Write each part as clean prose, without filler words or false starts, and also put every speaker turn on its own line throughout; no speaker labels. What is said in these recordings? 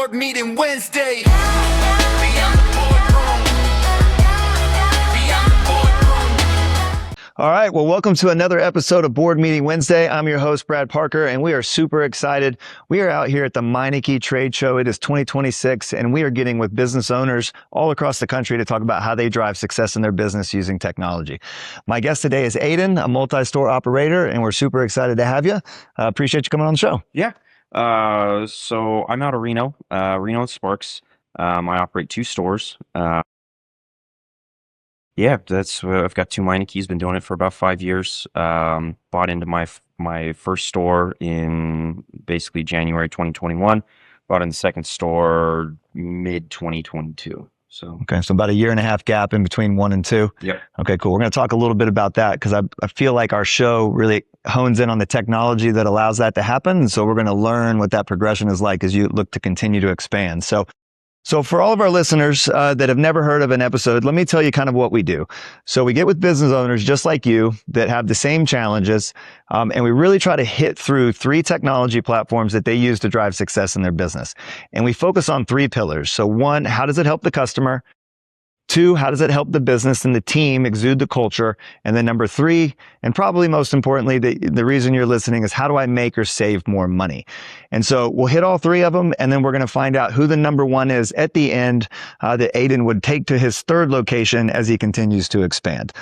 board meeting Wednesday. Beyond the boardroom. Beyond the boardroom.
All right. Well, welcome to another episode of Board Meeting Wednesday. I'm your host, Brad Parker, and we are super excited. We are out here at the Meineke trade show. It is 2026, and we are getting with business owners all across the country to talk about how they drive success in their business using technology. My guest today is Aidan, a multi-store operator, and we're super excited to have you. Appreciate you coming on the show.
Yeah. So I'm out of Reno, Reno and Sparks. I operate 2 stores. Yeah, I've got 2 Meinekes, been doing it for about 5 years. Bought into my first store in basically January 2021. Bought in the second store mid 2022. So
Okay, so about a year and a half gap in between 1 and 2.
Yep.
Okay, cool. We're going to talk a little bit about that because I feel like our show really hones in on the technology that allows that to happen. And so we're going to learn what that progression is like as you look to continue to expand. So for all of our listeners that have never heard of an episode, let me tell you kind of what we do. So we get with business owners just like you that have the same challenges, and we really try to hit through 3 technology platforms that they use to drive success in their business. And we focus on 3 pillars. So 1, how does it help the customer? 2, how does it help the business and the team exude the culture? And then number 3, and probably most importantly, the reason you're listening is how do I make or save more money? And so we'll hit all 3 of them, and then we're going to find out who the number 1 is at the end that Aidan would take to his 3rd location as he continues to expand.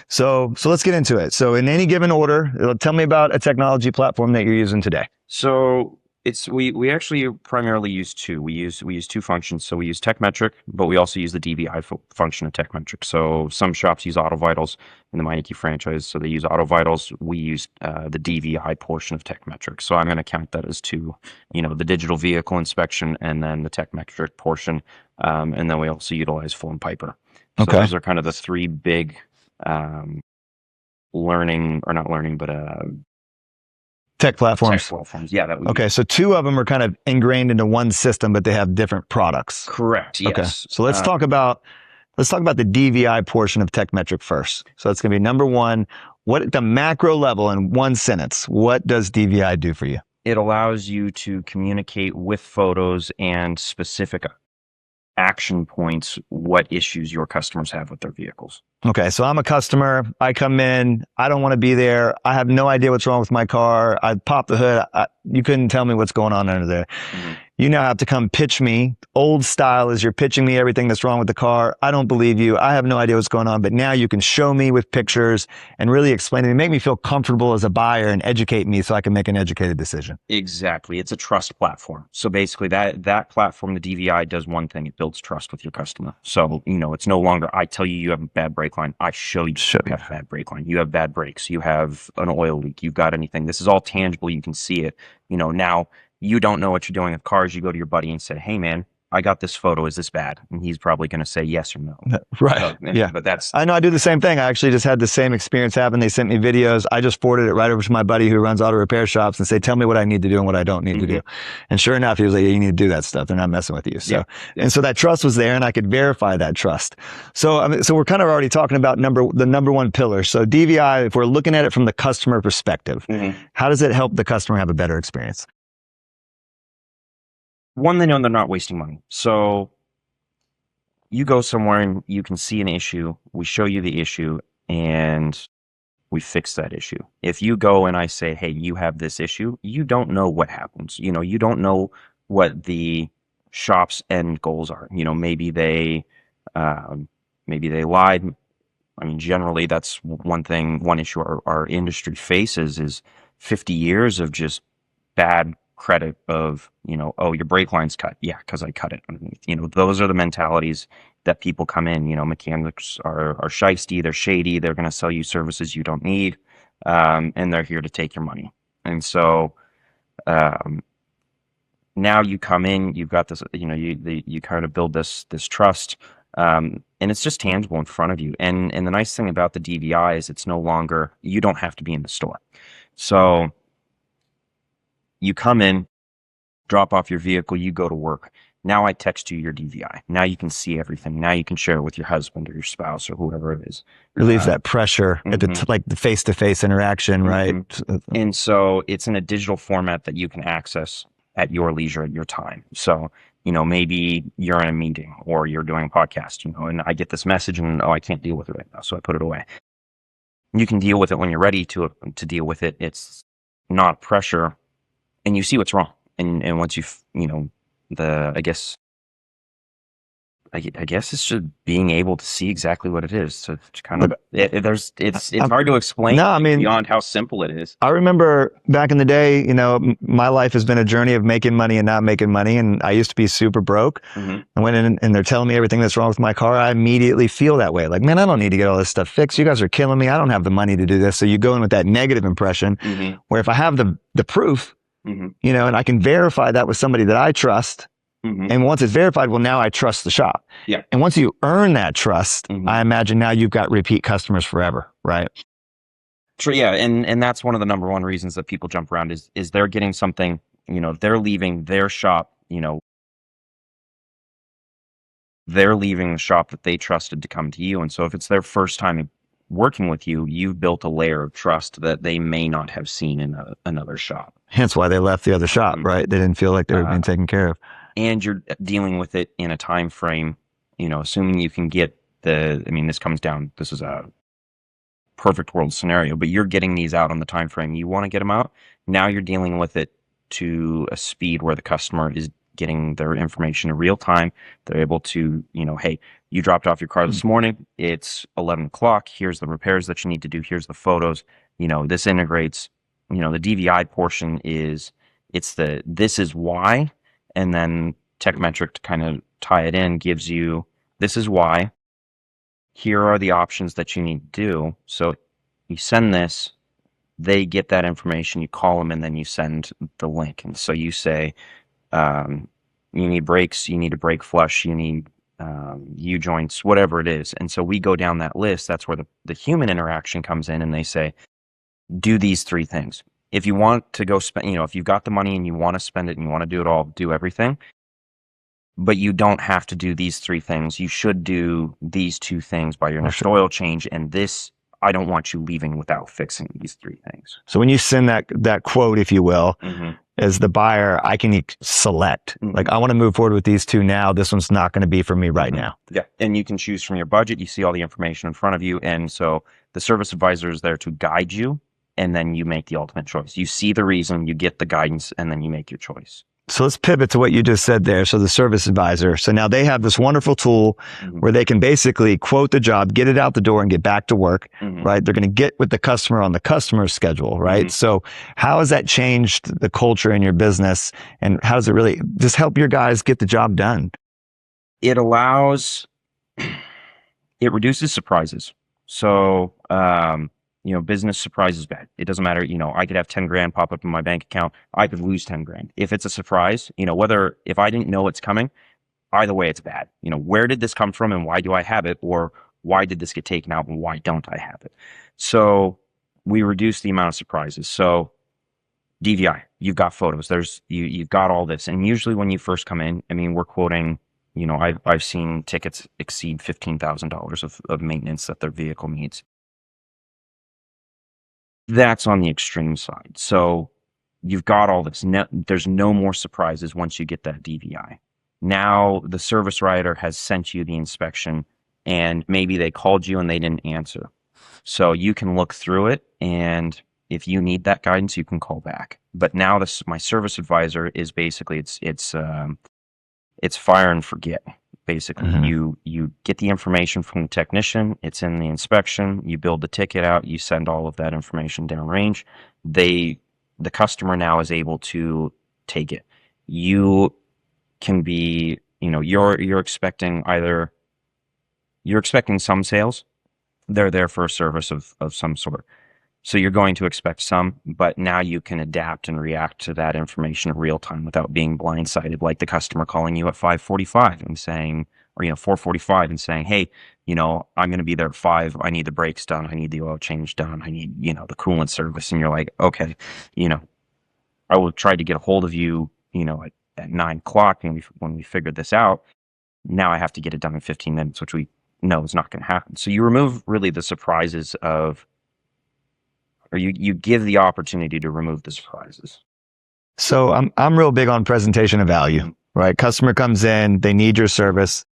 So let's get into it. So in any given order, tell me about a technology platform that you're using today.
So we actually primarily use 2. We use 2 functions. So we use Tekmetric, but we also use the DVI function of Tekmetric. So some shops use Auto Vitals in the Meineke franchise. So they use Auto Vitals. We use the DVI portion of Tekmetric. So I'm going to count that as 2, the digital vehicle inspection and then the Tekmetric portion. And then we also utilize FormPiper. So
Okay.
those are kind of the 3 big
Tech platforms.
tech platforms. Yeah, that we
Okay, so 2 of them are kind of ingrained into one system, but they have different products.
Correct. Yes.
Okay, so let's talk about the DVI portion of Tekmetric first. So it's going to be number 1. What at the macro level in 1 sentence? What does DVI do for you?
It allows you to communicate with photos and specific action points what issues your customers have with their vehicles.
Okay, so I'm a customer. I come in. I don't want to be there. I have no idea what's wrong with my car. I pop the hood. You couldn't tell me what's going on under there.
Mm-hmm.
You now have to come pitch me. Old style is you're pitching me everything that's wrong with the car. I don't believe you. I have no idea what's going on. But now you can show me with pictures and really explain to me, make me feel comfortable as a buyer and educate me so I can make an educated decision.
Exactly. It's a trust platform. So basically that platform, the DVI, does one thing. It builds trust with your customer. So, it's no longer, I tell you have a bad brake line. I show you you have a bad brake line. You have bad brakes. You have an oil leak. You've got anything. This is all tangible. You can see it. Now you don't know what you're doing with cars. You go to your buddy and say, hey man, I got this photo. Is this bad? And he's probably going to say yes or no.
Right.
So,
yeah.
But
I know I do the same thing. I actually just had the same experience happen. They sent me videos. I just forwarded it right over to my buddy who runs auto repair shops and say, tell me what I need to do and what I don't need to do. And sure enough, he was like, yeah, you need to do that stuff. They're not messing with you. So, and so that trust was there and I could verify that trust. So, so we're kind of already talking about the number 1 pillar. So DVI, if we're looking at it from the customer perspective, how does it help the customer have a better experience?
1, they know they're not wasting money. So you go somewhere and you can see an issue. We show you the issue and we fix that issue. If you go and I say, hey, you have this issue, you don't know what happens. You don't know what the shop's end goals are. Maybe they lied. I mean, generally that's one issue our industry faces is 50 years of just bad credit of, oh, your brake line's cut. Yeah, because I cut it underneath. Those are the mentalities that people come in. Mechanics are shisty, they're shady, they're going to sell you services you don't need, and they're here to take your money. And so now you come in, you've got this, you kind of build this trust, and it's just tangible in front of you. And the nice thing about the DVI is it's no longer, you don't have to be in the store. So you come in, drop off your vehicle, you go to work. Now I text you your DVI. Now you can see everything. Now you can share it with your husband or your spouse or whoever it is.
Relieves that pressure at the face-to-face interaction, right?
And so it's in a digital format that you can access at your leisure, at your time. So maybe you're in a meeting or you're doing a podcast, and I get this message and, I can't deal with it right now. So I put it away. You can deal with it when you're ready to deal with it. It's not pressure, and you see what's wrong. And once I guess it's just being able to see exactly what it is. So it's kind of, it's hard to explain beyond how simple it is.
I remember back in the day, my life has been a journey of making money and not making money. And I used to be super broke. I went in and they're telling me everything that's wrong with my car. I immediately feel that way. Like, man, I don't need to get all this stuff fixed. You guys are killing me. I don't have the money to do this. So you go in with that negative impression where if I have the proof, and I can verify that with somebody that I trust, and once it's verified, well, now I trust the shop.
Yeah.
And once you earn that trust, I imagine now you've got repeat customers forever, right?
True. Yeah. And that's one of the number one reasons that people jump around is they're getting something, they're leaving their shop, they're leaving the shop that they trusted to come to you. And so if it's their first time working with you, you've built a layer of trust that they may not have seen in another shop.
Hence why they left the other shop, right? They didn't feel like they were being taken care of.
And you're dealing with it in a time frame, assuming you can get this is a perfect world scenario, but you're getting these out on the time frame you want to get them out. Now you're dealing with it to a speed where the customer is getting their information in real time. They're able to, hey, you dropped off your car this morning. It's 11 o'clock. Here's the repairs that you need to do. Here's the photos. This integrates, the DVI portion this is why. And then Tekmetric, to kind of tie it in, gives you, this is why. Here are the options that you need to do. So you send this, they get that information, you call them, and then you send the link. And so you say, you need brakes, you need a brake flush, you need U-joints, whatever it is. And so we go down that list. That's where the human interaction comes in, and they say, do these 3 things. If you want to go spend, if you've got the money and you want to spend it and you want to do it all, do everything. But you don't have to do these 3 things. You should do these 2 things by your next oil change. And this, I don't want you leaving without fixing these 3 things.
So when you send that quote, if you will, as the buyer, I can select, like, I want to move forward with these 2 now. This one's not going to be for me right now.
Yeah. And you can choose from your budget. You see all the information in front of you. And so the service advisor is there to guide you. And then you make the ultimate choice. You see the reason, you get the guidance, and then you make your choice.
So let's pivot to what you just said there. So the service advisor. So now they have this wonderful tool where they can basically quote the job, get it out the door, and get back to work, right? They're going to get with the customer on the customer's schedule, right? So how has that changed the culture in your business? And how does it really just help your guys get the job done?
It reduces surprises. So, business surprise is bad. It doesn't matter. I could have 10 grand pop up in my bank account. I could lose 10 grand. If it's a surprise, if I didn't know it's coming, either way, it's bad. Where did this come from and why do I have it? Or why did this get taken out and why don't I have it? So we reduce the amount of surprises. So DVI, you've got photos. You've got all this. And usually when you first come in, we're quoting, I've seen tickets exceed $15,000 of maintenance that their vehicle needs. That's on the extreme side. So you've got all this. There's no more surprises once you get that DVI. Now the service writer has sent you the inspection and maybe they called you and they didn't answer. So you can look through it, and if you need that guidance, you can call back. But now my service advisor is basically it's fire and forget. Basically, you get the information from the technician, it's in the inspection, you build the ticket out, you send all of that information downrange. The customer now is able to take it. You can be, you're expecting some sales. They're there for a service of some sort. So you're going to expect some, but now you can adapt and react to that information in real time without being blindsided, like the customer calling you at 5:45 and saying, or 4:45 and saying, hey, I'm going to be there at 5. I need the brakes done. I need the oil change done. I need, the coolant service. And you're like, okay, I will try to get a hold of you, at 9 o'clock when we figured this out. Now I have to get it done in 15 minutes, which we know is not going to happen. So you remove really the surprises or you give the opportunity to remove the surprises.
So I'm real big on presentation of value. right? Customer comes in, they need your service.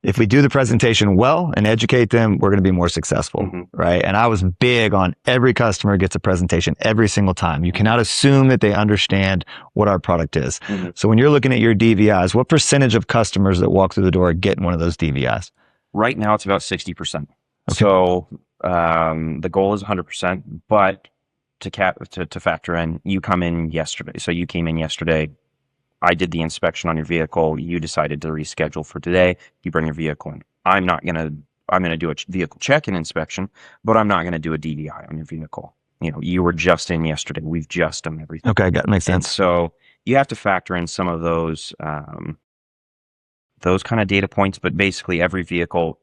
If we do the presentation well and educate them, we're going to be more successful, right? And I was big on every customer gets a presentation every single time. You cannot assume that they understand what our product is. So when you're looking at your DVIs, what percentage of customers that walk through the door get one of those DVIs?
Right now, it's about 60%. Okay. So the goal is 100%, but to factor in, you come in yesterday. So you came in yesterday. I did the inspection on your vehicle. You decided to reschedule for today. You bring your vehicle in. I'm going to do a vehicle check-in inspection, but I'm not going to do a DVI on your vehicle. You were just in yesterday. We've just done everything.
Okay, that makes sense.
And so you have to factor in some of those kind of data points, but basically every vehicle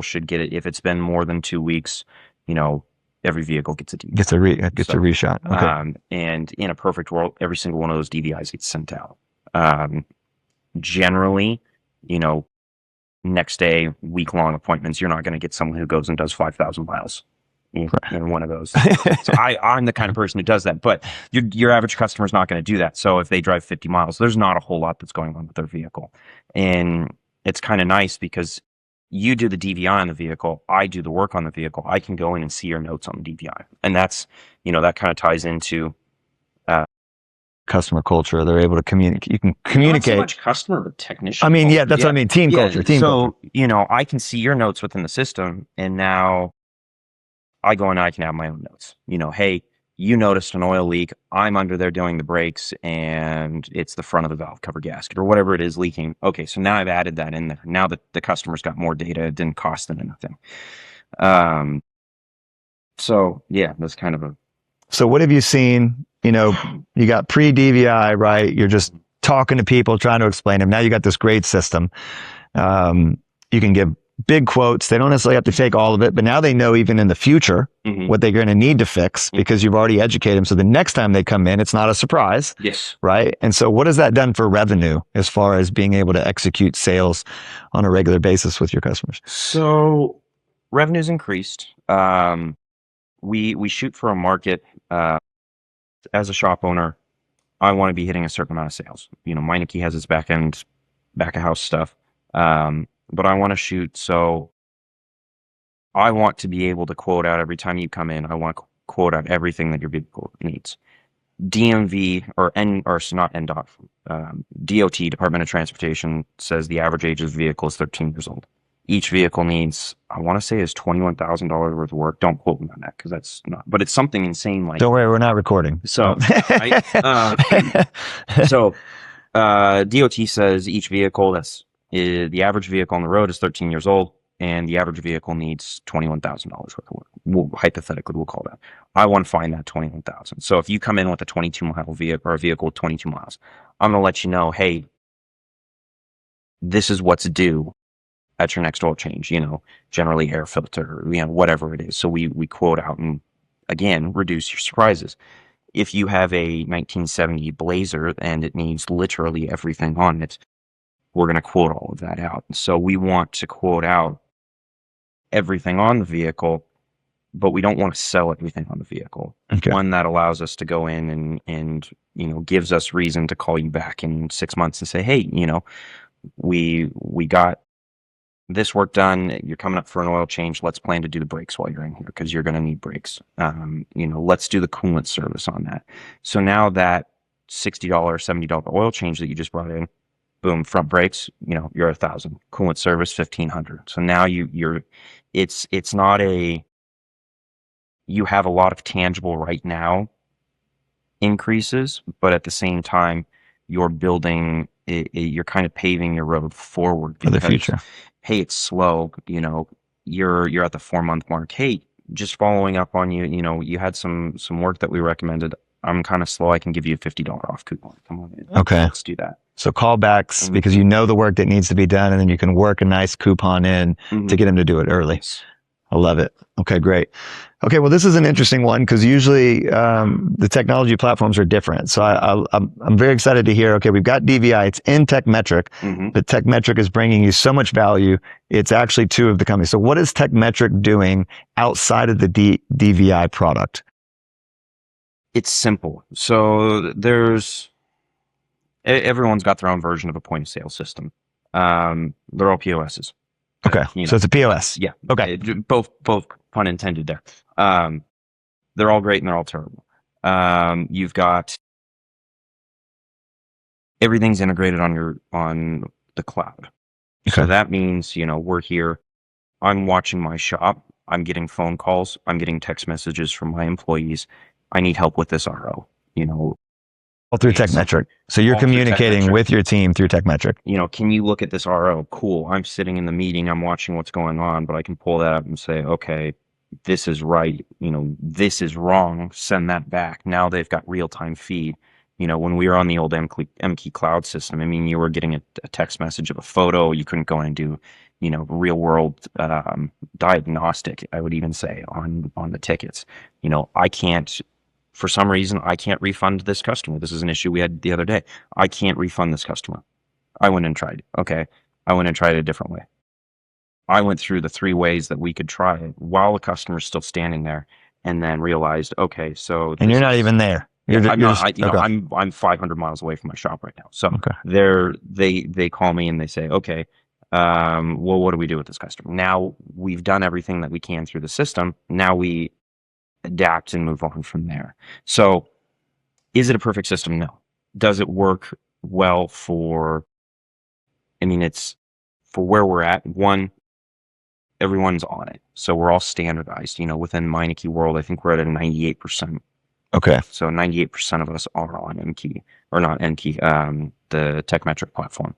should get it. If it's been more than 2 weeks, every vehicle gets a DVI.
Gets a reshot. Okay.
And in a perfect world, every single one of those DVIs gets sent out. Generally, next day, week-long appointments, you're not going to get someone who goes and does 5,000 miles in one of those. So I'm the kind of person who does that, but your average customer is not going to do that. So if they drive 50 miles, there's not a whole lot that's going on with their vehicle. And it's kind of nice because you do the DVI on the vehicle, I do the work on the vehicle. I can go in and see your notes on the DVI. And that's, that kind of ties into
customer culture. They're able to communicate. You can communicate.
Not so much customer, but technician.
I mean, that's what I mean. Team culture.
So, I can see your notes within the system, and now I go and I can have my own notes. Hey, you noticed an oil leak. I'm under there doing the brakes, and it's the front of the valve cover gasket or whatever it is leaking. Okay, so now I've added that in there. Now that the customer's got more data, it didn't cost them anything. So yeah, that's kind of a.
So what have you seen? You got pre-DVI, right? You're just talking to people, trying to explain them. Now you got this great system. You can give big quotes. They don't necessarily have to take all of it, but now they know even in the future what they're going to need to fix because you've already educated them. So the next time they come in, it's not a surprise.
Yes.
Right. And so what has that done for revenue as far as being able to execute sales on a regular basis with your customers?
So revenue's increased. We shoot for a market. As a shop owner, I want to be hitting a certain amount of sales. Meineke has its back of house stuff. But I want to shoot. So I want to be able to quote out every time you come in. I want to quote out everything that your vehicle needs. DMV or not NDOT, DOT, Department of Transportation, says the average age of the vehicle is 13 years old. Each vehicle needs, I want to say, is $21,000 worth of work. Don't quote me on that because that's not, but it's something insane like.
Don't worry, we're not recording.
So, DOT says each vehicle the average vehicle on the road is 13 years old, and the average vehicle needs $21,000 worth of work. Hypothetically, we'll call that. I want to find that 21,000. So if you come in with a 22-mile vehicle or a vehicle with 22 miles, I'm going to let you know, hey, this is what's due at your next oil change, generally air filter, whatever it is. So we quote out and, again, reduce your surprises. If you have a 1970 Blazer and it needs literally everything on it, we're going to quote all of that out. So we want to quote out everything on the vehicle, but we don't want to sell everything on the vehicle. Okay. One that allows us to go in and gives us reason to call you back in 6 months and say, hey, we got this work done. You're coming up for an oil change. Let's plan to do the brakes while you're in here because you're going to need brakes. Let's do the coolant service on that. So now that $60, $70 oil change that you just brought in, boom, front brakes, you're $1,000. Coolant service, $1,500. So now it's not you have a lot of tangible right now increases, but at the same time, you're building, you're kind of paving your road forward
for the future.
Hey, it's slow. You're at the 4-month mark. Hey, just following up on you. You had some work that we recommended. I'm kind of slow. I can give you a $50 off coupon. Come on in.
Okay,
let's do that.
So callbacks because you know the work that needs to be done, and then you can work a nice coupon in to get them to do it early.
Yes.
I love it. Okay, great. Okay, well, this is an interesting one because usually the technology platforms are different. So I'm very excited to hear, okay, we've got DVI. It's in Tekmetric, but Tekmetric is bringing you so much value. It's actually two of the companies. So what is Tekmetric doing outside of the DVI product?
It's simple. So there's Everyone's got their own version of a point of sale system. They're all POSs.
Okay.
You know,
So it's a POS.
yeah.
Okay.
Both pun intended there. They're all great and they're all terrible. You've got everything's integrated on the cloud. So
Okay.
that means, we're here. I'm watching my shop. I'm getting phone calls. I'm getting text messages from my employees. I need help with this RO.
All through
It's
Tekmetric. So you're
all through
communicating
Tekmetric.
with your team through Tekmetric.
Can you look at this RO? Cool. I'm sitting in the meeting. I'm watching what's going on, but I can pull that up and say, okay, this is right. This is wrong. Send that back. Now they've got real-time feed. When we were on the old MKey cloud system, I mean, you were getting a text message of a photo. You couldn't go and do, real world diagnostic, I would even say, on the tickets. I can't, for some reason, I can't refund this customer. This is an issue we had the other day. I can't refund this customer. I went and tried. Okay. I went and tried it a different way. I went through the 3 ways that we could try it while the customer's still standing there, and then realized, okay, so
And you're not even there.
I'm not. I'm 500 miles away from my shop right now. So
Okay.
they call me and they say, okay, well, what do we do with this customer? Now we've done everything that we can through the system. Now we adapt and move on from there. So is it a perfect system? No. Does it work well it's for where we're at. One, everyone's on it. So we're all standardized. Within Meineke world, I think we're at a 98%.
Okay.
So 98% of us are on MKey, or not MKey, the Tekmetric platform.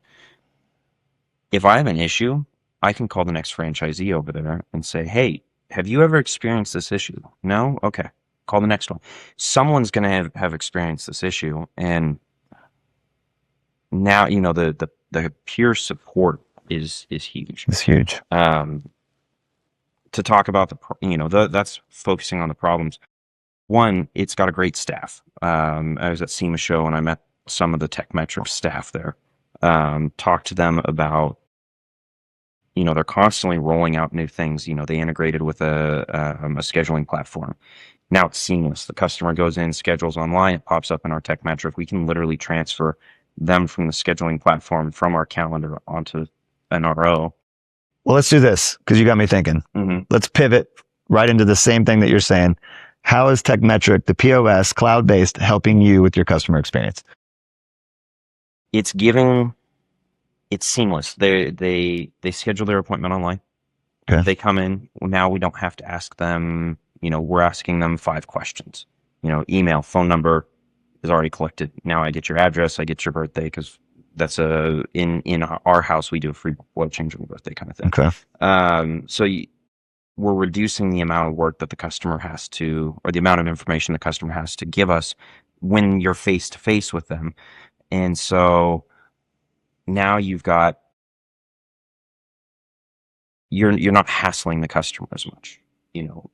If I have an issue, I can call the next franchisee over there and say, hey, have you ever experienced this issue? No? Okay. Call the next one. Someone's going to have experienced this issue. And now, the peer support is huge.
It's huge.
To talk about that's focusing on the problems. One, it's got a great staff. I was at SEMA show and I met some of the Tekmetric staff there. Talked to them about, they're constantly rolling out new things. They integrated with a scheduling platform. Now it's seamless. The customer goes in, schedules online, it pops up in our Tekmetric. We can literally transfer them from the scheduling platform from our calendar onto an RO.
Well, let's do this because you got me thinking.
Mm-hmm.
Let's pivot right into the same thing that you're saying. How is Tekmetric, the POS, cloud-based, helping you with your customer experience?
It's seamless. They schedule their appointment online.
Okay.
They come in. Now we don't have to ask them, we're asking them 5 questions. Email, phone number is already collected. Now I get your address, I get your birthday, because that's in our house, we do a free oil change on birthday kind of thing.
Okay.
So we're reducing the amount of work that the customer has to, or the amount of information the customer has to give us when you're face to face with them. And so now you're not hassling the customer as much.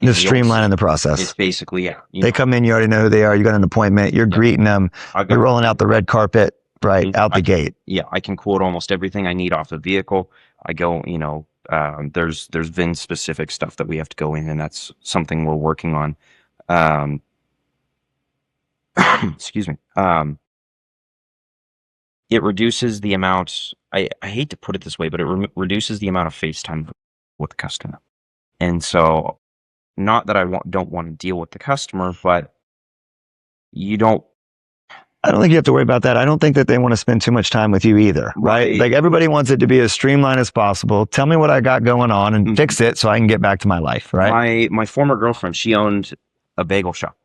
Just streamlining the process.
It's basically, yeah.
They come in, you already know who they are. You got an appointment. You're greeting them. You're rolling out the red carpet out the gate.
Yeah, I can quote almost everything I need off the vehicle. I go, there's VIN specific stuff that we have to go in, and that's something we're working on. Excuse me. It reduces the amount. I hate to put it this way, but it reduces the amount of FaceTime with the customer. And so, not that I don't want to deal with the customer, but you don't.
I don't think you have to worry about that. I don't think that they want to spend too much time with you either, right? Like everybody wants it to be as streamlined as possible. Tell me what I got going on and fix it so I can get back to my life, right?
My former girlfriend, she owned a bagel shop,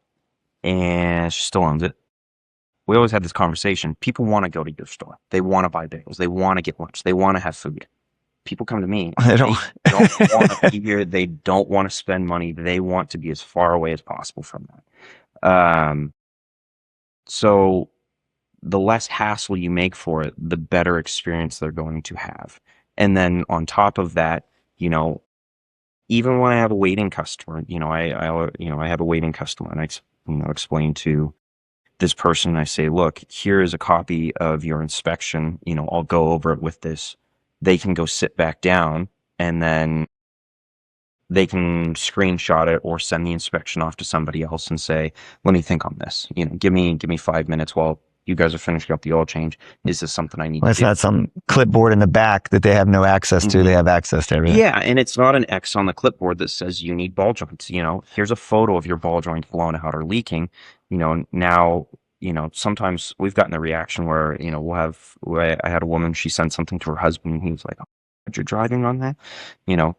and she still owns it. We always had this conversation. People want to go to your store. They want to buy bagels. They want to get lunch. They want to have food. People come to me.
They don't
want to be here. They don't want to spend money. They want to be as far away as possible from that. So the less hassle you make for it, the better experience they're going to have. And then on top of that, even when I have a waiting customer, I have a waiting customer, and I explain to this person, I say, look, here is a copy of your inspection. I'll go over it with this. They can go sit back down, and then they can screenshot it or send the inspection off to somebody else and say, let me think on this. Give me 5 minutes while you guys are finishing up the oil change. Is this something I need
Well,
to
it's
do?
not some clipboard in the back that they have no access to.
Mhm.
They have access to everything.
Yeah, and it's not an X on the clipboard that says you need ball joints. Here's a photo of your ball joint blown out or leaking. Now, sometimes we've gotten the reaction where, I had a woman, she sent something to her husband, and he was like, "Oh, you're driving on that?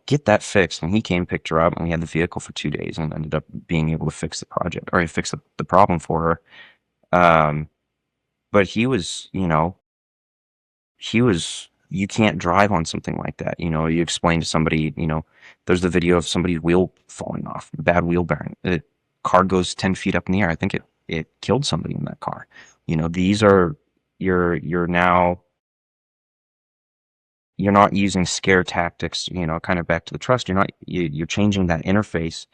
Get that fixed." And he came, picked her up, and we had the vehicle for 2 days and ended up being able to fix the project or fix the problem for her. But you can't drive on something like that. You explain to somebody, there's the video of somebody's wheel falling off, bad wheel bearing. The car goes 10 feet up in the air. I think it killed somebody in that car. These are, you're not using scare tactics, kind of back to the trust. You're changing that interface.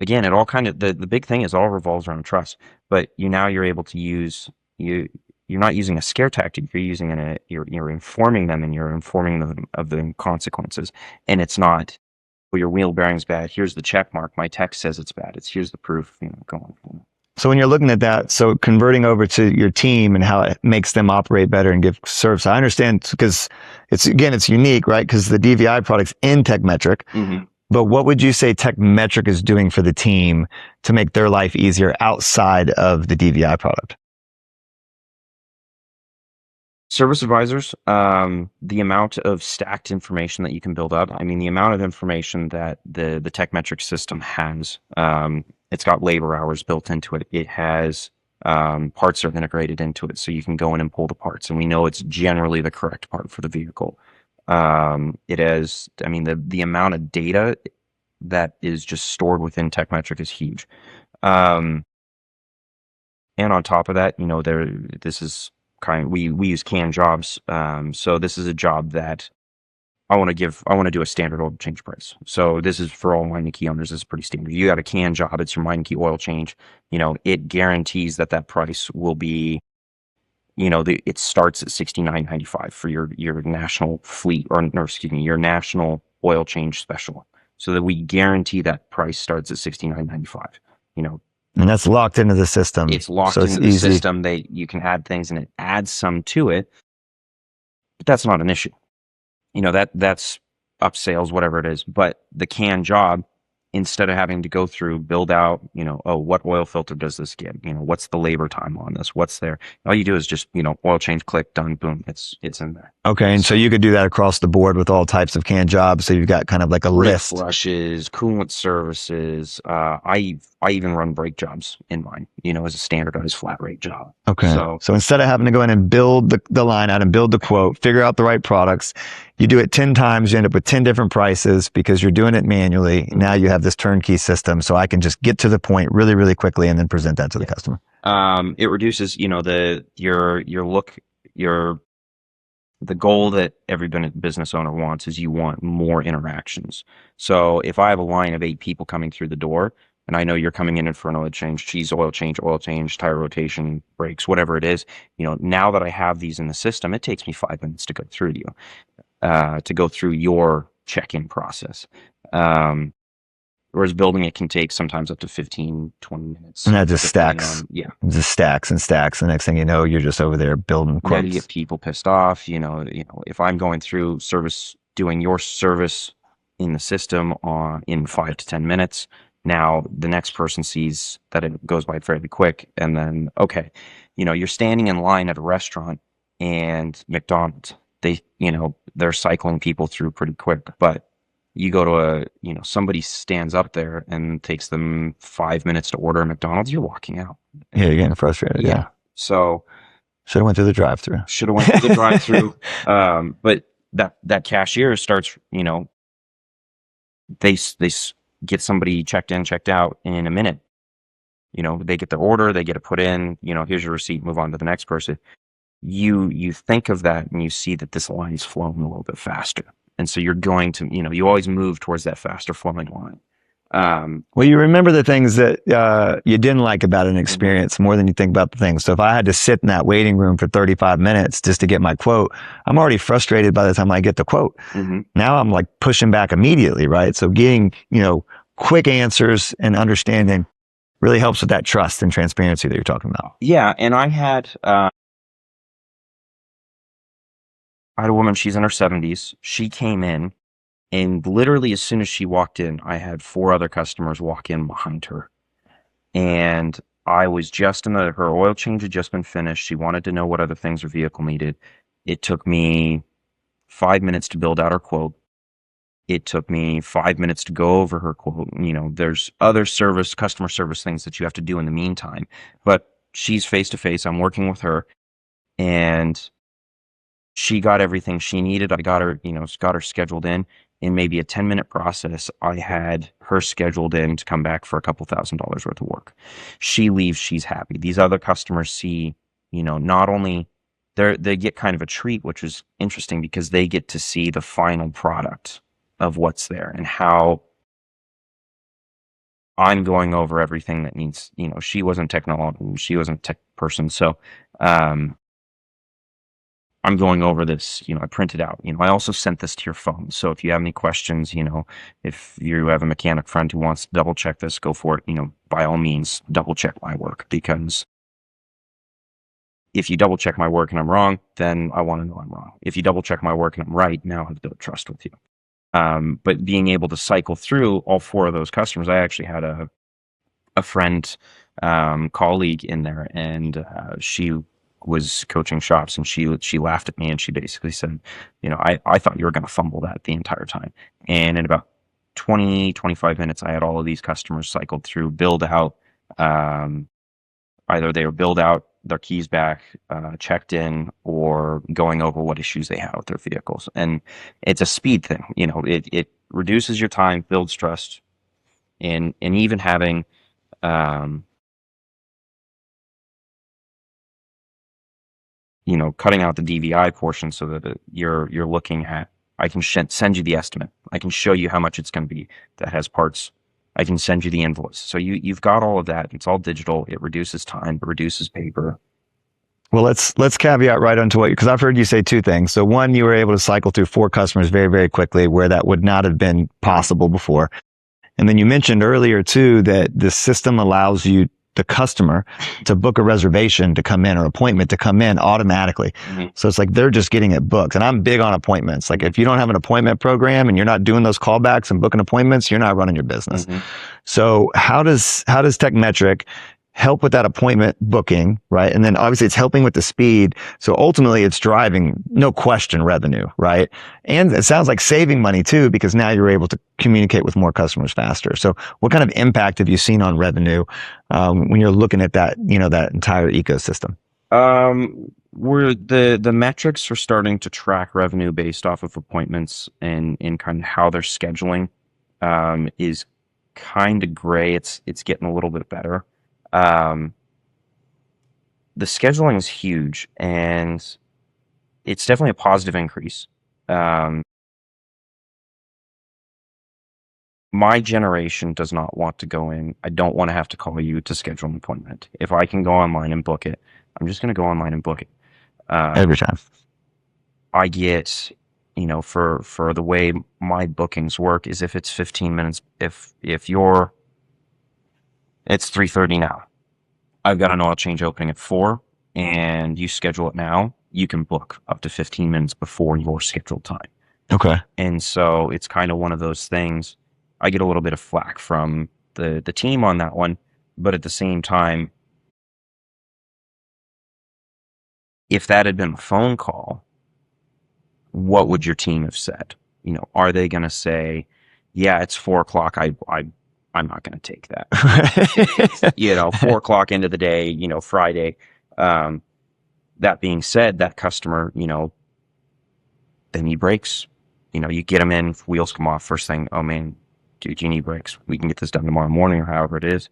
Again, it all kind of, the big thing is all revolves around trust, but you're able to use, you're not using a scare tactic. You're using you're informing them, and you're informing them of the consequences. And it's not, well, your wheel bearing's bad. Here's the check mark. My text says it's bad. Here's the proof, going.
So when you're looking at that, so converting over to your team and how it makes them operate better and give service, I understand, because it's unique, right? Because the DVI product's in Tekmetric.
Mm-hmm.
But what would you say Tekmetric is doing for the team to make their life easier outside of the DVI product?
Service advisors, the amount of stacked information that you can build up. I mean, the amount of information that the Tekmetric system has, it's got labor hours built into it. It has parts are integrated into it, so you can go in and pull the parts, and we know it's generally the correct part for the vehicle. It has, I mean, the amount of data that is just stored within Tekmetric is huge. And on top of that, this is we use canned jobs. So this is a job that I want to do a standard oil change price. So this is for all Meineke owners. This is pretty standard. You got a canned job, it's your Meineke oil change. It guarantees that price will be, it starts at $69.95 for your national fleet, or excuse me, your national oil change special. So that we guarantee that price starts at $69.95.
And that's locked into the system.
It's locked into the system. You can add things, and it adds some to it, but that's not an issue. That's up sales, whatever it is. But the canned job, instead of having to go through, build out, what oil filter does this get? What's the labor time on this? What's there? All you do is just, oil change, click, done, boom, it's in there.
Okay, and so you could do that across the board with all types of canned jobs. So you've got kind of like a list.
Flushes, coolant services. I even run brake jobs in mine, as a standardized flat rate job.
Okay. So instead of having to go in and build the line out and build the quote, figure out the right products, you do it 10 times, you end up with 10 different prices because you're doing it manually. Mm-hmm. Now you have this turnkey system, so I can just get to the point really, really quickly and then present that to the customer.
It reduces, the goal that every business owner wants is you want more interactions. So if I have a line of 8 people coming through the door, and I know you're coming in for an oil change, oil change, tire rotation, brakes, whatever it is, now that I have these in the system, it takes me 5 minutes to go through your check-in process. Whereas building it can take sometimes up to 15, 20 minutes.
And that just stacks.
Yeah.
Just stacks and stacks. The next thing you know, you're just over there building quotes.
Then you get people pissed off. If I'm going through doing your service in the system in 5 to 10 minutes, now the next person sees that it goes by fairly quick. And then, okay, you're standing in line at a restaurant and McDonald's, they're cycling people through pretty quick, but you go to somebody stands up there and takes them 5 minutes to order a McDonald's, you're walking out.
Yeah, you're getting frustrated. Yeah.
So
should have went through the drive-through.
But that cashier starts, they get somebody checked in, checked out in a minute. They get the order, they get it put in, here's your receipt, move on to the next person. You think of that and you see that this line's flowing a little bit faster. And so you're going to, you always move towards that faster flowing line.
Well, you remember the things that you didn't like about an experience more than you think about the things. So if I had to sit in that waiting room for 35 minutes just to get my quote, I'm already frustrated by the time I get the quote. Mm-hmm. Now I'm like pushing back immediately, right? So getting, quick answers and understanding really helps with that trust and transparency that you're talking about.
Yeah. And I had, I had a woman, she's in her 70s. She came in, and literally as soon as she walked in, I had 4 other customers walk in behind her. And I was just her oil change had just been finished. She wanted to know what other things her vehicle needed. It took me 5 minutes to build out her quote. It took me 5 minutes to go over her quote. There's other customer service things that you have to do in the meantime, but she's face to face. I'm working with her, and she got everything she needed. I got her scheduled in maybe a 10-minute process. I had her scheduled in to come back for a couple $1,000s worth of work. She leaves, she's happy. These other customers see, not only they get kind of a treat, which is interesting because they get to see the final product of what's there and how I'm going over everything that needs, she wasn't technology, she wasn't a tech person. So, I'm going over this, I printed out, I also sent this to your phone. So if you have any questions, if you have a mechanic friend who wants to double check this, go for it. By all means, double check my work, because if you double check my work and I'm wrong, then I want to know I'm wrong. If you double check my work and I'm right, now I have built trust with you. But being able to cycle through all 4 of those customers, I actually had a friend, colleague in there, and she was coaching shops, and she laughed at me, and she basically said, I thought you were going to fumble that the entire time. And in about 25 minutes, I had all of these customers cycled through, build out, either they were build out, their keys back, checked in, or going over what issues they have with their vehicles. And it's a speed thing. It reduces your time, builds trust, and even having, cutting out the DVI portion so that you're looking at, I can send you the estimate. I can show you how much it's going to be that has parts. I can send you the invoice. So you've got all of that. It's all digital. It reduces time. It reduces paper.
Well, let's caveat right onto what, because I've heard you say 2 things. So one, you were able to cycle through 4 customers very, very quickly, where that would not have been possible before. And then you mentioned earlier too that the system allows you, the customer, to book a reservation to come in, or appointment to come in automatically. Mm-hmm. So it's like they're just getting it booked. And I'm big on appointments. Like if you don't have an appointment program and you're not doing those callbacks and booking appointments, you're not running your business. Mm-hmm. So how does Tekmetric help with that appointment booking, right? And then obviously it's helping with the speed. So ultimately it's driving, no question, revenue, right? And it sounds like saving money too, because now you're able to communicate with more customers faster. So what kind of impact have you seen on revenue when you're looking at that, that entire ecosystem?
The metrics are starting to track revenue based off of appointments, and kind of how they're scheduling is kind of gray. It's getting a little bit better. The scheduling is huge, and it's definitely a positive increase. My generation does not want to go in. I don't want to have to call you to schedule an appointment. If I can go online and book it, I'm just going to go online and book it.
Every time.
I get, for the way my bookings work is, if it's 15 minutes, if it's 3:30 now, I've got an oil change opening at 4, and you schedule it now, you can book up to 15 minutes before your scheduled time.
Okay.
And so it's kind of one of those things. I get a little bit of flack from the team on that one, but at the same time, if that had been a phone call, what would your team have said? Are they going to say, yeah, it's 4:00. I'm not going to take that. 4:00 into the day, Friday. That being said, that customer, they need brakes. You get them in, wheels come off first thing. Oh man, dude, you need brakes. We can get this done tomorrow morning, or however it is.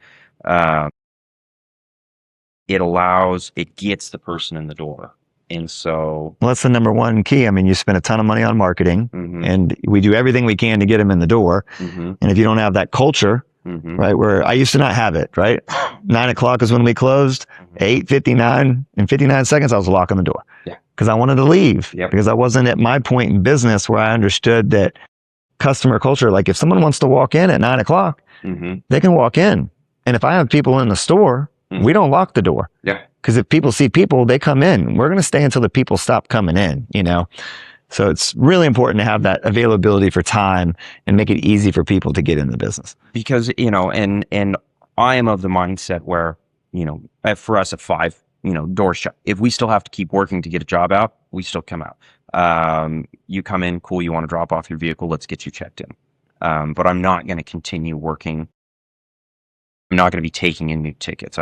It gets the person in the door. And so,
well, that's the number one key. I mean, you spend a ton of money on marketing, mm-hmm. and we do everything we can to get them in the door. Mm-hmm. And if you don't have that culture, mm-hmm. right, where I used to not have it, right? 9:00 is when we closed. 8:59, in 59 seconds, I was locking the door.
Yeah.
Because I wanted to leave.
Yep.
Because I wasn't at my point in business where I understood that customer culture, like if someone wants to walk in at 9:00, mm-hmm. they can walk in. And if I have people in the store, mm-hmm. we don't lock the door.
Yeah.
Because if people see people, they come in. We're going to stay until the people stop coming in, So it's really important to have that availability for time and make it easy for people to get in the business.
Because, and I am of the mindset where, for us at 5, doors shut. If we still have to keep working to get a job out, we still come out. You come in, cool, you want to drop off your vehicle, let's get you checked in. But I'm not going to continue working. I'm not going to be taking in new tickets.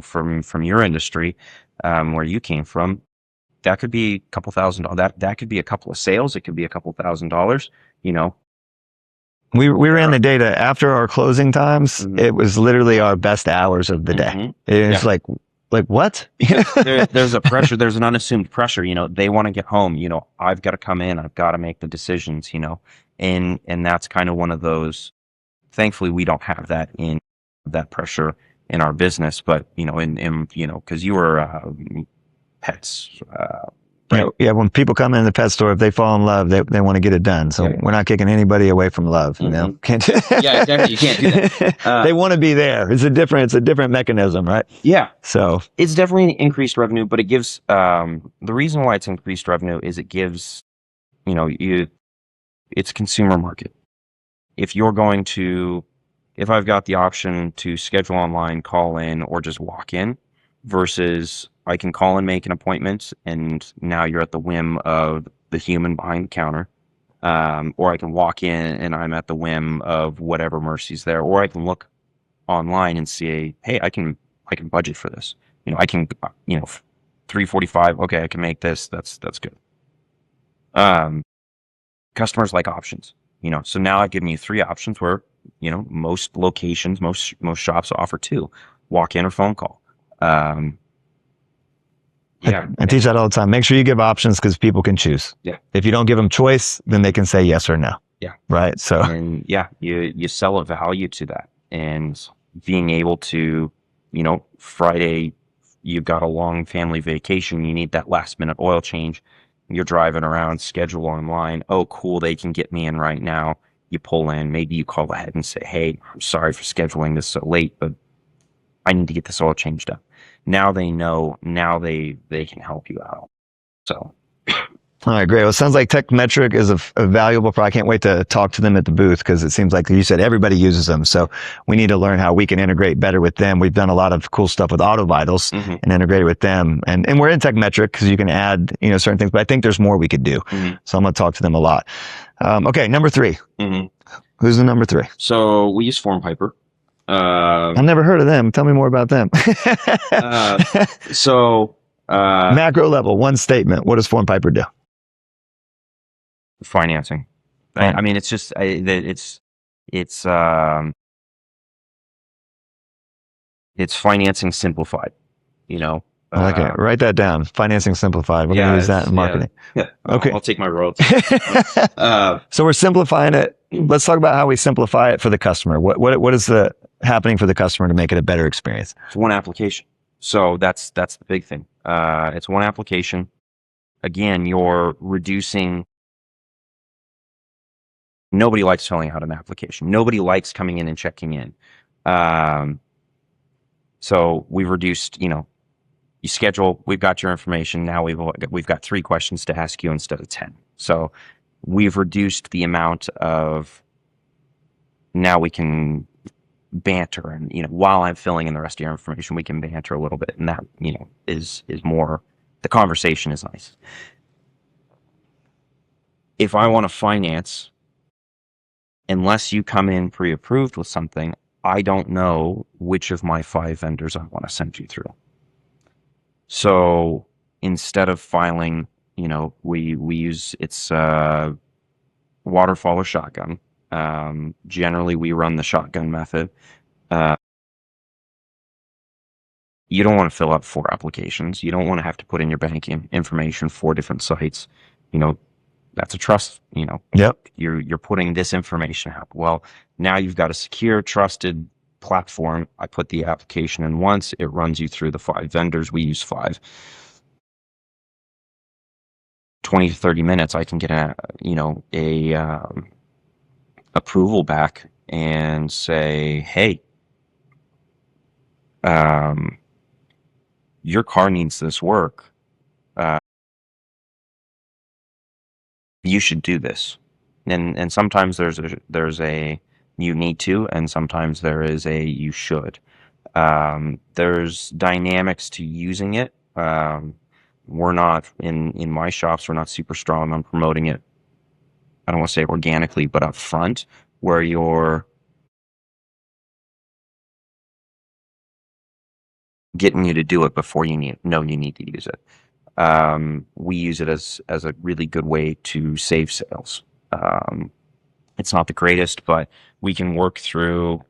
From your industry, where you came from, that could be a couple $1,000. That could be a couple of sales. It could be a couple $1,000.
We ran the data after our closing times.
Mhm.
It was literally our best hours of the day.
Mhm.
It's like what?
There's a pressure. There's an unassumed pressure. They want to get home. I've got to come in. I've got to make the decisions. And that's kind of one of those. Thankfully, we don't have that pressure in our business. But because you were pets. Right.
Yeah, when people come in the pet store, if they fall in love, they want to get it done. So
Yeah.
we're not kicking anybody away from love.
Mhm.
Can't.
Yeah, exactly. You can't do that.
They want to be there. It's a different mechanism, right?
Yeah.
So
It's definitely increased revenue, but it gives the reason why it's increased revenue is it gives it's a consumer market. If I've got the option to schedule online, call in, or just walk in, versus I can call and make an appointment, and now you're at the whim of the human behind the counter, or I can walk in and I'm at the whim of whatever Mercy's there, or I can look online and see, hey, I can budget for this. I can, $345. Okay, I can make this. That's good. Customers like options. So now I've given you 3 options where most locations, most shops offer 2: walk in or phone call. Yeah,
I teach that all the time. Make sure you give options because people can choose.
Yeah.
If you don't give them choice, then they can say yes or no.
Yeah.
Right. So
and you sell a value to that, and being able to, Friday you've got a long family vacation, you need that last minute oil change. You're driving around, schedule online. Oh, cool, they can get me in right now. You pull in, maybe you call ahead and say, hey, I'm sorry for scheduling this so late, but I need to get this oil changed up. Now they know, now they can help you out. So.
All right, great. Well, it sounds like Tekmetric is a valuable product. I can't wait to talk to them at the booth because it seems like you said everybody uses them. So we need to learn how we can integrate better with them. We've done a lot of cool stuff with Auto Vitals
Mhm.
and integrated with them. And we're in Tekmetric because you can add, certain things, but I think there's more we could do.
Mhm.
So I'm going to talk to them a lot. Okay, number 3.
Mhm.
Who's the number 3?
So we use FormPiper.
I've never heard of them. Tell me more about them. Macro level, one statement. What does FormPiper do?
Financing. I mean, it's just it's financing simplified.
I like it. Write that down. Financing simplified. We're going to use that in marketing.
Yeah.
Okay.
I'll take my royalties.
So we're simplifying it. Let's talk about how we simplify it for the customer. What is happening for the customer to make it a better experience?
It's one application. So that's the big thing. It's one application. Again, you're reducing. Nobody likes filling out an application. Nobody likes coming in and checking in. So we've reduced, you schedule, we've got your information. Now we've got 3 questions to ask you instead of 10. So we've reduced the amount of, now we can banter, and, while I'm filling in the rest of your information, we can banter a little bit. And that, is more, the conversation is nice. If I want to finance, unless you come in pre-approved with something, I don't know which of my 5 vendors I want to send you through. So instead of filing, we use waterfall or shotgun. Generally, we run the shotgun method. You don't want to fill out 4 applications. You don't want to have to put in your banking information 4 different sites. That's a trust,
Yep.
You're putting this information out. Well, now you've got a secure, trusted platform. I put the application in once, it runs you through the 5 vendors. We use 5. 20 to 30 minutes, I can get a approval back and say, hey, your car needs this work. you should do this. And sometimes there's a you need to, and sometimes there is a you should. There's dynamics to using it. We're not in my shops, we're not super strong on promoting it. I don't want to say organically, but up front, where you're getting you to do it before you know you need to use it. We use it as a really good way to save sales. It's not the greatest, but we can work through.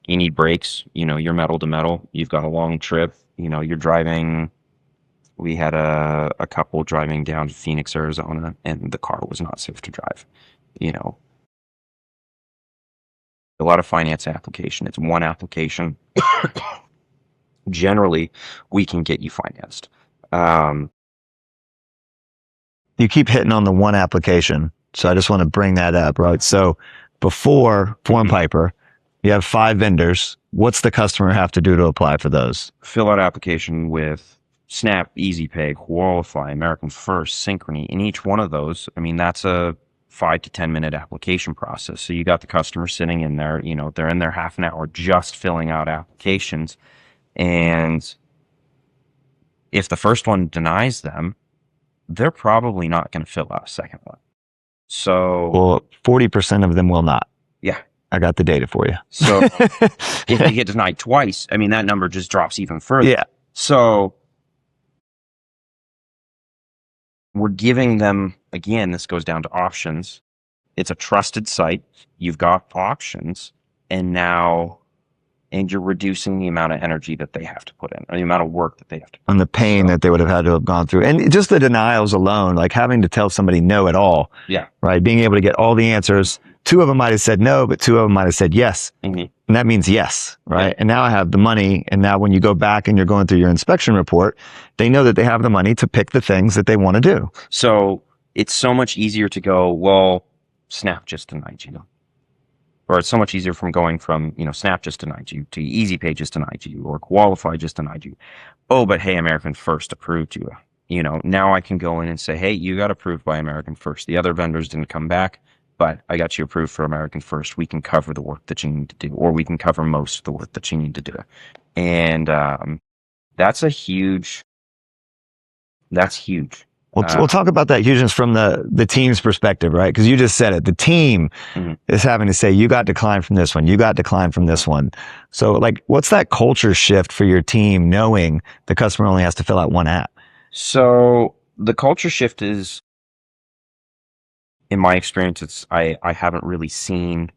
You need brakes, you're metal to metal. You've got a long trip, you're driving. We had a couple driving down to Phoenix, Arizona, and the car was not safe to drive. A lot of finance application. It's one application. Generally, we can get you financed.
You keep hitting on the one application. So I just want to bring that up, right? So before FormPiper, you have 5 vendors. What's the customer have to do to apply for those?
Fill out application with Snap, EasyPay, Qualify, American First, Synchrony. In each one of those, that's a 5 to 10 minute application process. So you got the customer sitting in there, they're in there half an hour just filling out applications. And if the first one denies them, they're probably not going to fill out a second one. So,
well, 40% of them will not.
Yeah.
I got the data for you.
So if they get denied twice, that number just drops even further.
Yeah.
So we're giving them, again, this goes down to options. It's a trusted site. You've got options, and you're reducing the amount of energy that they have to put in, or the amount of work that they have to put in.
And the pain that they would have had to have gone through. And just the denials alone, like having to tell somebody no at all.
Yeah.
Right. Being able to get all the answers. 2 of them might have said no, but 2 of them might have said yes.
Mm-hmm.
And that means yes. Right. Yeah. And now I have the money. And now when you go back and you're going through your inspection report, they know that they have the money to pick the things that they want to do.
So it's so much easier to go, well, Snap just denied you. Or it's so much easier from going from, Snap just denied you to EasyPay just denied you, or Qualify just denied you. Oh, but hey, American First approved you. Now I can go in and say, hey, you got approved by American First. The other vendors didn't come back, but I got you approved for American First. We can cover the work that you need to do, or we can cover most of the work that you need to do. And that's huge.
We'll talk about that hugeness from the team's perspective, right? Because you just said it. The team is having to say, you got declined from this one. You got declined from this one. So like, what's that culture shift for your team knowing the customer only has to fill out one app?
So the culture shift is, in my experience, I haven't really seen,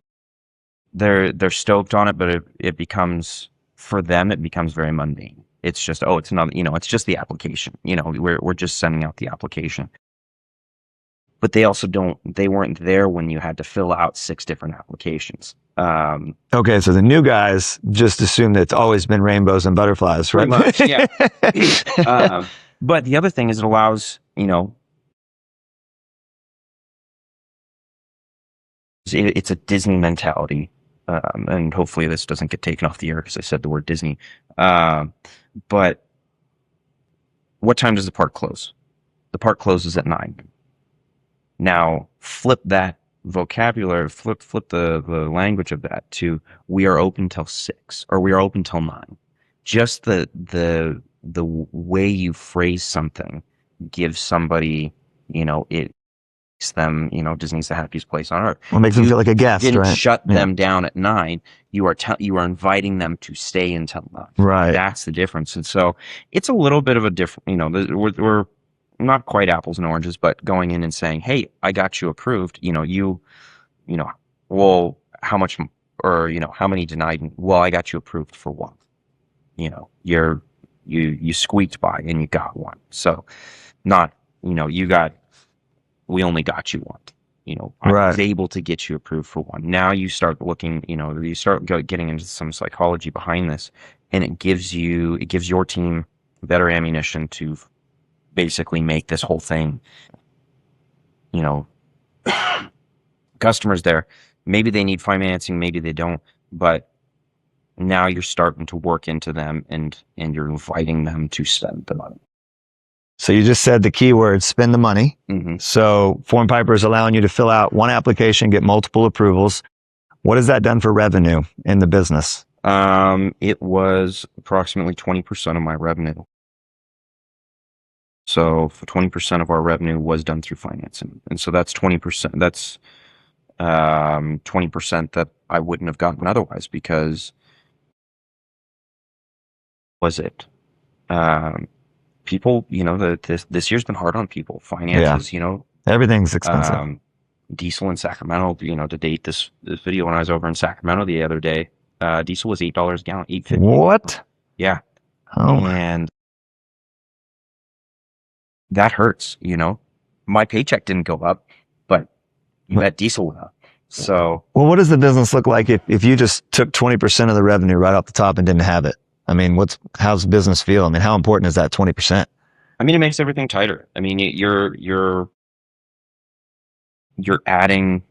they're stoked on it, but it becomes, for them, it becomes very mundane. It's just, it's another, it's just the application. We're just sending out the application. But they also they weren't there when you had to fill out 6 different applications.
Okay, so the new guys just assume that it's always been rainbows and butterflies, right?
Pretty much, yeah. But the other thing is it allows, it's a Disney mentality. And hopefully this doesn't get taken off the air because I said the word Disney. But what time does the park close? The park closes at 9. Now flip that vocabulary, flip the language of that to, we are open till 6, or we are open till 9. Just the way you phrase something gives somebody, it makes them, Disney's the happiest place on earth.
Well, it makes them feel like a guest,
didn't
right?
Shut them down at 9. You are inviting them to stay until 9.
Right.
That's the difference. And so it's a little bit of a different, we're not quite apples and oranges, but going in and saying, hey, I got you approved. Well, how much, or, how many denied? Well, I got you approved for 1. You squeaked by and you got 1. So not, we only got you 1. I was able to get you approved for 1. Now you start looking, you start getting into some psychology behind this, and it gives your team better ammunition to basically make this whole thing, customers there. Maybe they need financing, maybe they don't, but now you're starting to work into them and you're inviting them to spend the money.
So you just said the keyword, spend the money.
Mm-hmm.
So FormPiper is allowing you to fill out one application, get multiple approvals. What has that done for revenue in the business?
It was approximately 20% of my revenue. So for 20% of our revenue was done through financing. And so that's 20%. That's 20% that I wouldn't have gotten otherwise, because was it people, this year's been hard on people. Finances,
Everything's expensive.
diesel in Sacramento, to date this video, when I was over in Sacramento the other day, diesel was $8 a gallon, $8.50.
What?
Yeah.
Oh,
And that hurts, My paycheck didn't go up, but that diesel went up. So,
well, what does the business look like if you just took 20% of the revenue right off the top and didn't have it? I mean, how's the business feel? I mean, how important is that 20%?
I mean, it makes everything tighter. I mean, you're adding,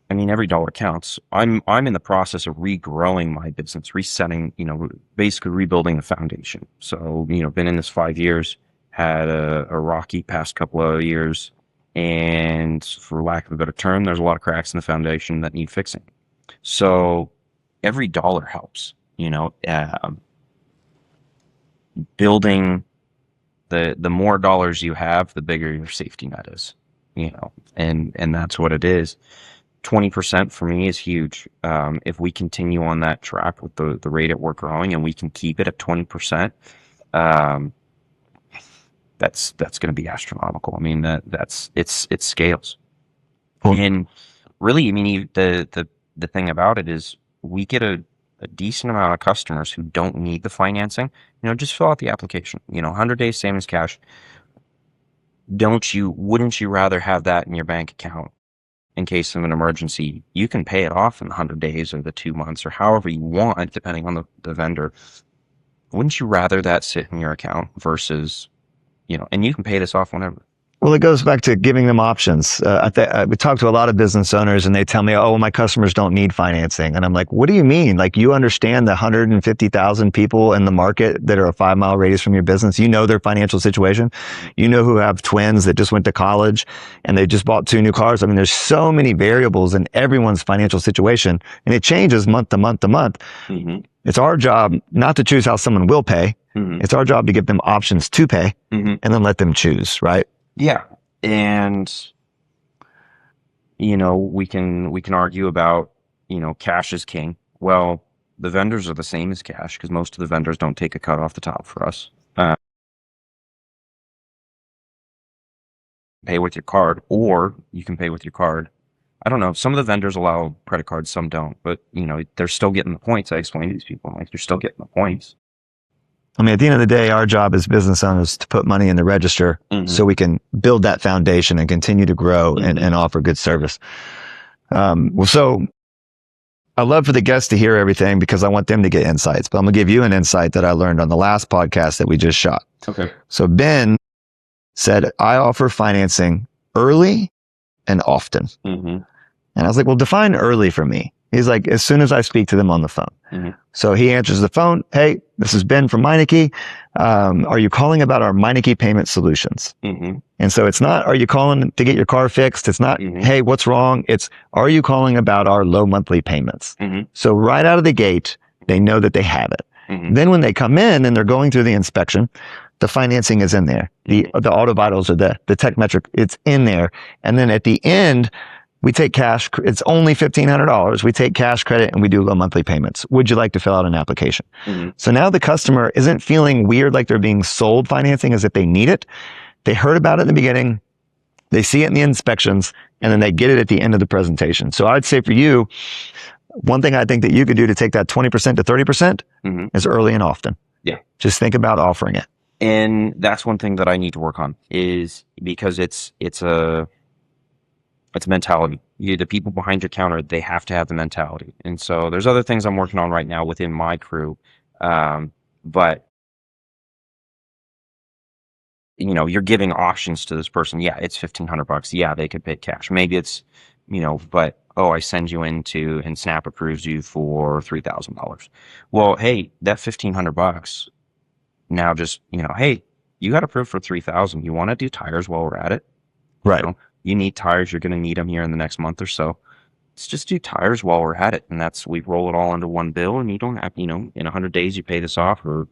I mean, every dollar counts. I'm in the process of regrowing my business, resetting, basically rebuilding the foundation. So, been in this 5 years, had a rocky past couple of years, and for lack of a better term, there's a lot of cracks in the foundation that need fixing. So every dollar helps, building the more dollars you have, the bigger your safety net is, and that's what it is. 20% for me is huge. If we continue on that track with the rate at we're growing, and we can keep it at 20%, that's going to be astronomical. I mean, it scales.
Well,
and really, I mean, the thing about it is we get a decent amount of customers who don't need the financing. Just fill out the application. 100 days same as cash. Wouldn't you rather have that in your bank account in case of an emergency? You can pay it off in 100 days or the 2 months or however you want, depending on the vendor. Wouldn't you rather that sit in your account versus, and you can pay this off whenever?
Well, it goes back to giving them options. We talk to a lot of business owners and they tell me, oh, my customers don't need financing. And I'm like, what do you mean? Like, you understand the 150,000 people in the market that are a 5-mile radius from your business. You know their financial situation. You know who have twins that just went to college and they just bought 2 new cars. I mean, there's so many variables in everyone's financial situation, and it changes month to month to month.
Mm-hmm.
It's our job not to choose how someone will pay.
Mm-hmm.
It's our job to give them options to pay,
Mm-hmm.
and then let them choose, right?
Yeah. And, we can argue about, cash is king. Well, the vendors are the same as cash, because most of the vendors don't take a cut off the top for us. Pay with your card, or you can pay with your card. I don't know. Some of the vendors allow credit cards, some don't, but they're still getting the points. I explain to these people, I'm like, they're still getting the points.
I mean, at the end of the day, our job as business owners is to put money in the register so we can build that foundation and continue to grow and offer good service. So I love for the guests to hear everything because I want them to get insights, but I'm gonna give you an insight that I learned on the last podcast that we just shot.
Okay.
So Ben said, I offer financing early and often.
Mm-hmm.
And I was like, well, define early for me. He's like, as soon as I speak to them on the phone.
Mm-hmm.
So he answers the phone. Hey, this is Ben from Meineke. Are you calling about our Meineke payment solutions?
Mm-hmm.
And so it's not, are you calling to get your car fixed? It's not, hey, what's wrong? It's, are you calling about our low monthly payments?
Mm-hmm.
So right out of the gate, they know that they have it.
Mm-hmm.
Then when they come in and they're going through the inspection, the financing is in there. The auto vitals or the Tekmetric, it's in there. And then at the end, we take cash. It's only $1,500. We take cash credit and we do low monthly payments. Would you like to fill out an application? Mm-hmm. So now the customer isn't feeling weird like they're being sold financing as if they need it. They heard about it in the beginning. They see it in the inspections, and then they get it at the end of the presentation. So I'd say for you, one thing I think that you could do to take that 20% to 30% is early and often.
Yeah.
Just think about offering it.
And that's one thing that I need to work on, is because it's a mentality. The people behind your counter, they have to have the mentality. And so there's other things I'm working on right now within my crew. But you're giving options to this person. Yeah, it's $1,500. Yeah, they could pay cash. Maybe it's, but, I send you into, and Snap approves you for $3,000. Well, hey, that $1,500 now just, hey, you got approved for 3,000. You want to do tires while we're at it?
Right.
You need tires. You're going to need them here in the next month or so. Let's just do tires while we're at it. And we roll it all into one bill, and you don't have, in 100 days you pay this off, or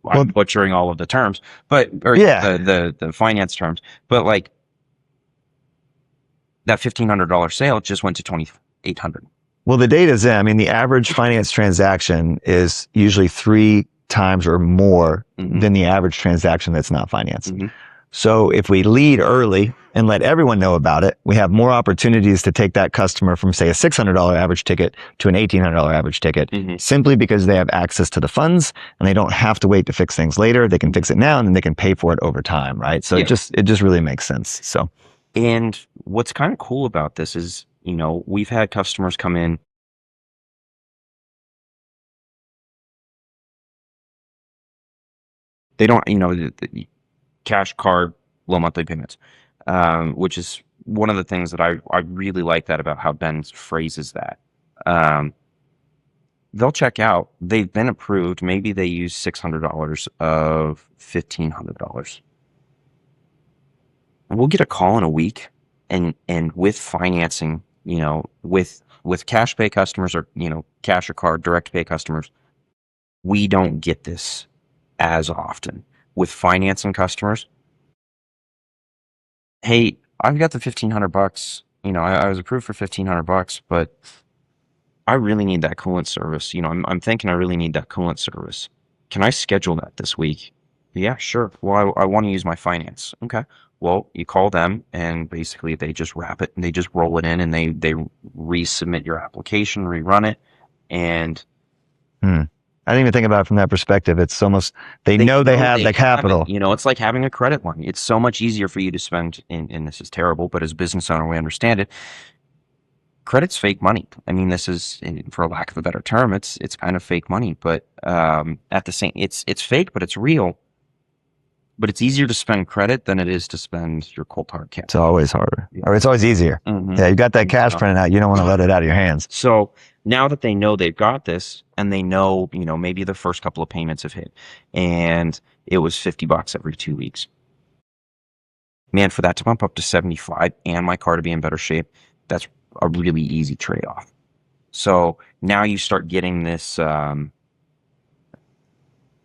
I'm butchering all of the terms, the finance terms, but like that $1,500 sale just went to $2,800.
Well, the data's in. I mean, the average finance transaction is usually 3 times or more than the average transaction that's not financed. So if we lead early and let everyone know about it, we have more opportunities to take that customer from, say, a $600 average ticket to an $1,800 average ticket, simply because they have access to the funds and they don't have to wait to fix things later. They can fix it now and then they can pay for it over time, right? So it just really makes sense. So,
and what's kind of cool about this is, we've had customers come in. They don't, the cash, card, low monthly payments, which is one of the things that I really like that about how Ben phrases that. They'll check out. They've been approved. Maybe they use $600 of $1,500. We'll get a call in a week, and with financing, with cash pay customers, or cash or card direct pay customers, we don't get this as often. With financing customers, hey, I've got the $1,500. I was approved for $1,500, but I really need that coolant service. I'm thinking I really need that coolant service. Can I schedule that this week? Yeah, sure. Well, I want to use my finance. Okay. Well, you call them, and basically they just wrap it and they just roll it in, and they resubmit your application, rerun it, and.
I didn't even think about it from that perspective. It's almost, they know they have the capital.
It's like having a credit line. It's so much easier for you to spend, and this is terrible, but as a business owner, we understand it. Credit's fake money. I mean, this is, for lack of a better term, it's kind of fake money, but at the same, it's fake, but it's real. But it's easier to spend credit than it is to spend your cold hard cash.
It's always harder, or it's always easier. Yeah, you got that cash printed out. You don't want to let it out of your hands.
So now that they know they've got this, and they know, maybe the first couple of payments have hit, and it was $50 every 2 weeks. Man, for that to bump up to 75 and my car to be in better shape, that's a really easy trade-off. So now you start getting this,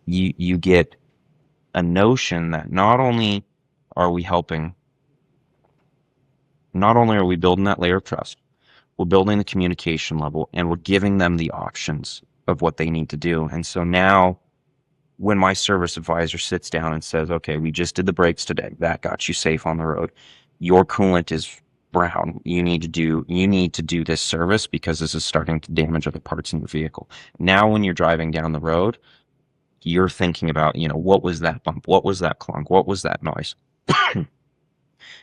you get a notion that not only are we building that layer of trust, we're building the communication level, and we're giving them the options of what they need to do. And so now when my service advisor sits down and says, okay, we just did the brakes today, that got you safe on the road, your coolant is brown, you need to do this service because this is starting to damage other parts in your vehicle. Now when you're driving down the road, you're thinking about, what was that bump? What was that clunk? What was that noise?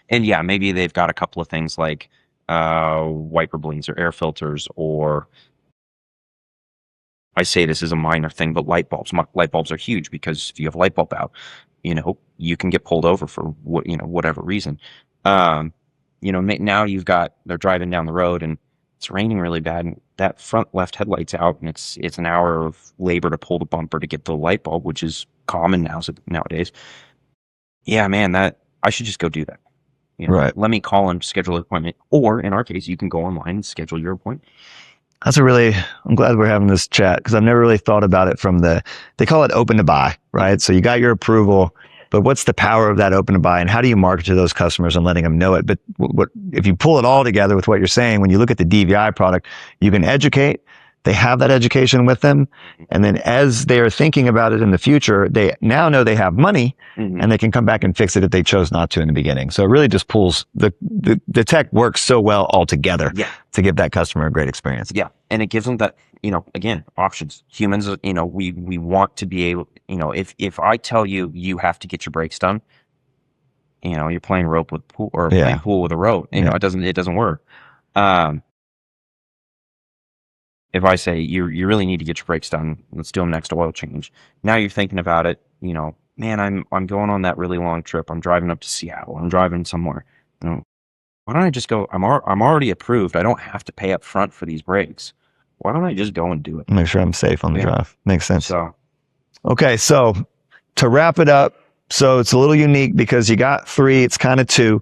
And yeah, maybe they've got a couple of things like wiper bleeds or air filters, or I say this is a minor thing, but light bulbs. Light bulbs are huge, because if you have a light bulb out, you can get pulled over for whatever reason. Now they're driving down the road and it's raining really bad, and that front left headlight's out, and it's an hour of labor to pull the bumper to get the light bulb, which is common nowadays. Yeah, man, I should just go do that.
Right.
Let me call and schedule an appointment, or in our case, you can go online and schedule your appointment.
I'm glad we're having this chat, because I've never really thought about it from they call it open to buy, right? So you got your approval, but what's the power of that open to buy, and how do you market to those customers and letting them know it? But if you pull it all together with what you're saying, when you look at the DVI product, you can educate. They have that education with them. And then as they are thinking about it in the future, they now know they have money, and they can come back and fix it if they chose not to in the beginning. So it really just pulls the tech works so well all together to give that customer a great experience.
Yeah. And it gives them that, again, options. Humans, we want to be able, if I tell you, you have to get your brakes done, you're playing rope with pool, or playing pool with a rope. It doesn't work. If I say you really need to get your brakes done, let's do them next oil change. Now you're thinking about it, man, I'm going on that really long trip. I'm driving up to Seattle. I'm driving somewhere. Why don't I just go? I'm already approved. I don't have to pay up front for these brakes. Why don't I just go and do it?
Make sure I'm safe on the drive. Makes sense.
So,
okay. So to wrap it up, So it's a little unique because you got 3, it's kind of 2,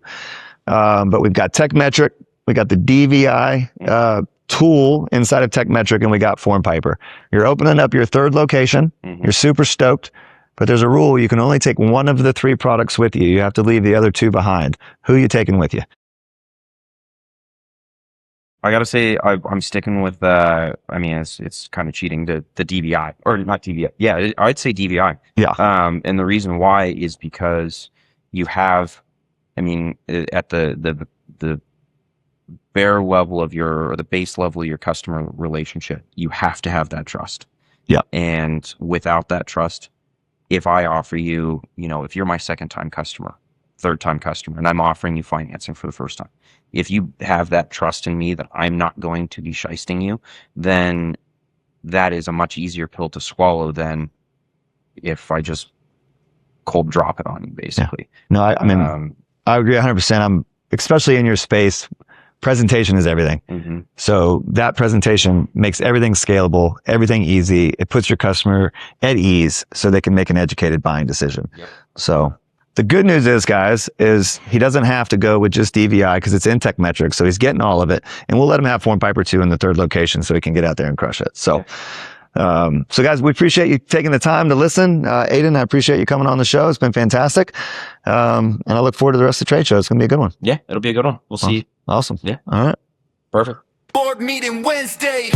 but we've got Tekmetric, we got the DVI tool inside of Tekmetric, and we got FormPiper. You're opening up your 3rd location. You're super stoked, but there's a rule. You can only take one of the 3 products with you. You have to leave the other 2 behind. Who are you taking with you?
I gotta say, I'm sticking with. I mean, it's kind of cheating. The DVI, or not DVI. Yeah, I'd say DVI.
Yeah.
And the reason why is because you have, I mean, at the bare level of or the base level of your customer relationship, you have to have that trust.
Yeah.
And without that trust, if I offer you, if you're my 2nd time customer, 3rd time customer, and I'm offering you financing for the 1st time, if you have that trust in me that I'm not going to be shysting you, then that is a much easier pill to swallow than if I just cold drop it on you, basically.
Yeah. No, I mean, I agree 100%. Especially in your space, presentation is everything. So that presentation makes everything scalable, everything easy. It puts your customer at ease so they can make an educated buying decision.
Yep.
So the good news is, guys, is he doesn't have to go with just DVI because it's in Tekmetric. So he's getting all of it. And we'll let him have FormPiper 2 in the 3rd location so he can get out there and crush it. So, so guys, we appreciate you taking the time to listen. Aidan, I appreciate you coming on the show. It's been fantastic. And I look forward to the rest of the trade show. It's going to be a good one.
Yeah, it'll be a good one. We'll see you.
Awesome.
Yeah.
All right.
Perfect.
Board meeting Wednesday.